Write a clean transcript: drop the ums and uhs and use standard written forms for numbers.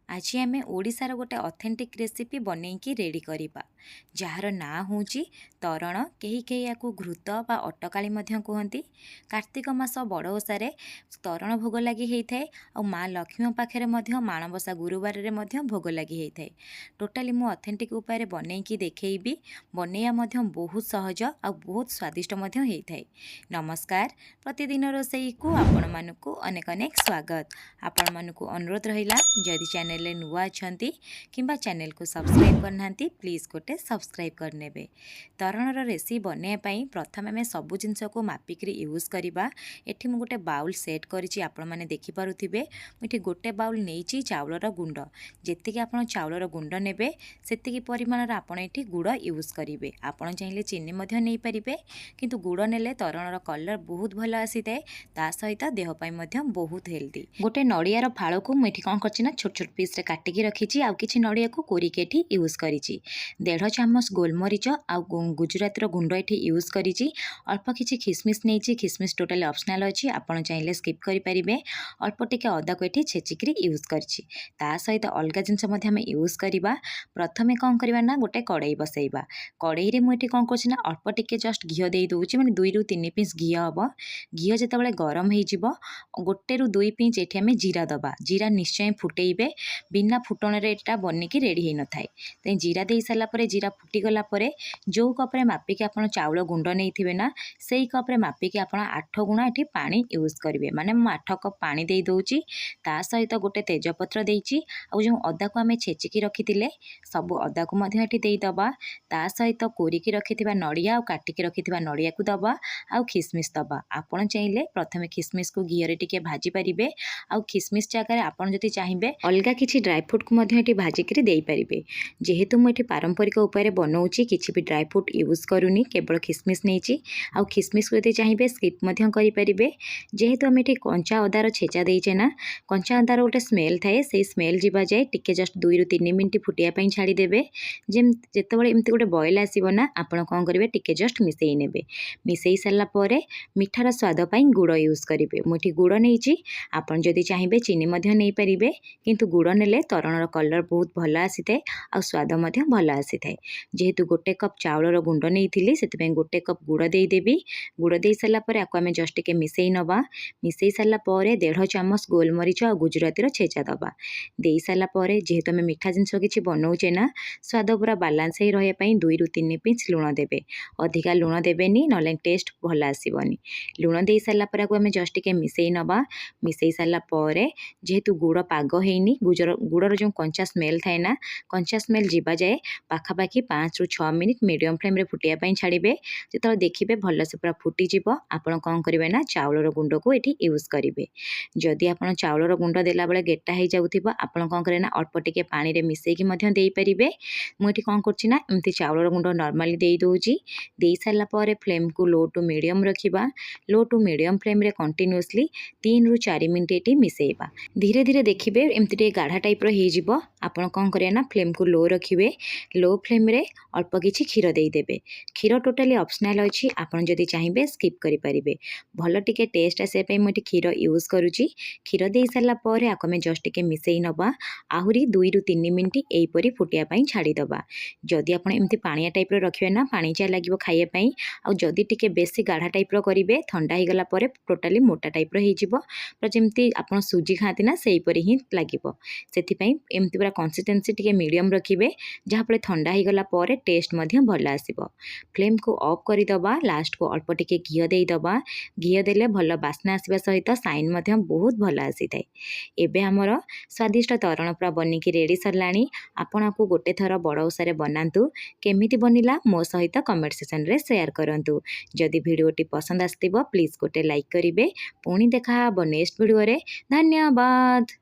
आज आम ओडिशार गोटे ऑथेंटिक रेसिपी बनईकी रेडी करिबा जार ना होची तरण केही केही याकू घृत बा अटकाली मध्य कहती। कार्तिक मास बड़ ओषारे तरण भोग लगी होता है और माँ लक्ष्मी पाखे माणबसा गुरुवार में भोग लगी होता है। टोटाली मु ऑथेंटिक उपाय बनईकी देखी बनैया बहुत सहज और बहुत स्वादिष्ट होता है। नमस्कार, प्रतिदिन रोसई को आपण मानकु अनेक अनेक स्वागत। आपण मानकु अनुरोध रहिला जदि चैनल नुआ अच्छा कि चैनल को सब्सक्राइब करना प्लीज गोटे सब्सक्राइब करने। तरणर रेसिपी बनवाई प्रथम आम सबू जिनस को मापिक यूज करवा। एठी मु गोटे बाउल सेट करिछि, आपण माने देखि पारुथिबे। मुठी गोटे बाउल नेइछि चाउलर गुंड। जेतिकी आपण चाउलर गुंड नेबे सेतिकी परिमाणर आपण एठी गुड़ यूज करिवे। आपण चाहिले चीनी मध्य नै परिबे, किंतु गुड़ नेले तरणर कलर बहुत भल आसीते, ता सहित देह पई मध्य बहुत हेल्दी। गोटे नड़ियार फाड़ को मुठी कौन करछि ना छोट छोट पीस रे काटिकी रखिछि। आउ किछि नड़िया को कोरिके एठी यूज करिछि। 1.5 चामच गोलमरीच आउ गुजराती रो गुंड एठी यूज करिछि। अल्प किछि खिसमिस नेइछि। खिसमिस टोटली ऑप्शनल अछि, आपण चाहिले स्किप करि परिबे। अल्प टिके अदा को एठी छेचिकरी यूज करछि। ता सहित अलगा जिंस मध्य हम यूज करिबा। प्रथमे कोन करिबा ना गोटे कड़ाई बसैबा। कड़ाई रे मु एठी कोन करछि ना अल्प टिके जस्ट घियो देई दोछि, माने 2 रु 3 पीस घियो हबो। घियो जेतेबेले गरम हेइ जिवो 1 रु 2 पिंच एठी हम जीरा दबा। जीरा निश्चय फुटेइबे, बिना फुटण रे एटा बनिकी रेडी हेइ न थाए। ते जीरा देई साला परे जीरा फुटी गला परे जो कप रे मापिके आपण चाउल गुंड नेइथिबे ना सेई कप रे मापिके आपण 8 गुणा एठी पानी यूज करिवे। माने मु 8 कप पानी देई दोउची। ता सहित गोटे तेजपत्र देइची। आ जो अदा को आमे छेचिकी रखितिले सब अदा को मध्य एठी देई दबा। ता सहित कोरिकी रखितिबा नड़िया आ काटिकी रखितिबा नड़िया को दबा। आ खिसमिस दबा। आपण चाहिले प्रथमे खिसमिस को घियो रे टिके भाजी परिबे। आ खिसमिस जगह आपण जति चाहिबे अलगा किछि ड्राई फ्रूट को मध्य एठी भाजिकी देई परिबे। जेहेतु मु एठी पारंपरिक उपाय बनौची, किछि भी ड्राई फ्रूट यूज करूनी, केवल खिसमिस नेइची। आ खिसमिस को यदि चाहिए स्किप मध्य करि परिबे। जेहेतु हम एठी कंचा अदार छेचा देइचे ना, कंचा अदार गोटे स्मेल थाए, से स्मेल जीवा जाए टिके जस्ट 2 रु 3 मिनिट फुटिया पई छाड़ी देबे। जेतेबेले एमती गोटे बॉयल आसीबो ना, आपण कोन करिवे टिके जस्ट मिसेई नेबे। मिसेई साला परे मिठार स्वाद पई गुड़ यूज करिवे। मु एठी गुड़ नेइची, आपण जदि चाहिए चीनी मध्य नै परिबे, किंतु गुड़ नेले तरणर कलर बहुत भल आसीते आ स्वाद मध्य भल आसीते। जेहेतु गोटे कप चाउलर गुंड नेइथिली, सेति गोटे कप गुड़ देई देबी। गुड़ देई साला परे आको आमे जस्ट टिके मिसेई नबा। मिसेई साला परे 1.5 चामच गोलमरीच आ गुजराती छेचा दबा। देई साला परे जेहेतु आमे मिठा जिंस किछि बनौचे ना, स्वाद पूरा बालांस हेइ रहे पई 2 रु 3 पिंच लुण देबे। अधिका लुण देबेनी, नले टेस्ट भल आसीबनी। लुण देई साला परे आको आमे जस्ट टिके मिसेई नबा। मिसेई साला परे जेहेतु गुड़ पाग हेइनी, गुड़र जो कंचा स्मेल थाए ना, कंचा स्मेल जीवा जाए पाखापाखि 5 रु 6 मिनिट मीडियम फ्लेम रे फुटिया पई छाड़िबे। जेतले देखिबे भल से पूरा फुटी जिवो, आपण कोन करिवे ना चाउलर गुंड को एठी यूज करिवे। जदि आपण चाउलर गुंड देला बेले गेटा हेइ जाउथिबो, आपण कोन करे ना अल्प टिके पानी रे मिसेई कि मध्य देई परिबे। मु एठी कोन करछि ना एमती चाउलर गुंड नॉर्मली देई दोउची। देई साला परे फ्लेम को लो टू मीडियम रखिबा। लो टू मीडियम फ्लेम रे कंटिन्यूअसली 3 रु 4 मिनिट एठी मिसेइबा। धीरे धीरे देखिबे एमती टे गाढ़ा टाइप रो हेइ जिवो। आपण कोन करे ना फ्लेम को लो रखिबे। लो फ्लेम रे अल्प किछि खीर देई देबे। खीर टोटली ऑप्शनल अछि, आपण जदि चाहिबे स्किप करि परिबे। भल टिके टेस्ट आसे पई मु खीर यूज करूची। खीर देई साला परे आको मे जस्ट टिके मिसेई नबा। आहुरी 2 रु 3 मिनिट एई परी फुटिया पई छाड़ी दबा। जदि आपण एमती पानिया टाइप रो रखिबे ना, पानी चा लागिवो खाइए पई। आ जदि टिके बेसी गाढ़ा टाइप रो करिवे, ठंडा ही गला परे टोटली मोटा टाइप रो हेइ जिवो। पर जेमती आपण सुजी खाती ना सेई परी ही लागिवो। सेति पई एमती पूरा कंसिस्टेंसी टिके मीडियम रखिबे, जहा परे ठंडा ही गला परे टेस्ट मध्य भल आसीबो। फ्लेम को ऑफ करि दबा। लास्ट को अल्प टिके घियो देई दबा। घियो देले भल बास्ना आसीबा सहित साइन मध्य बहुत भल आसीथाय। एबे हमर स्वादिष्ट तरण पूरा बनिकी रेडी सरलाणी। आपण को गोटे थर बड़ ओसारे बनांतु। केमिति बनिला मो सहित कमेंट सेक्शन रे शेयर करंतु। जदि वीडियोटी पसंद आस्तिबो प्लीज गोटे लाइक करिवे। पुणी देखा हबो नेक्स्ट वीडियो रे। धन्यवाद।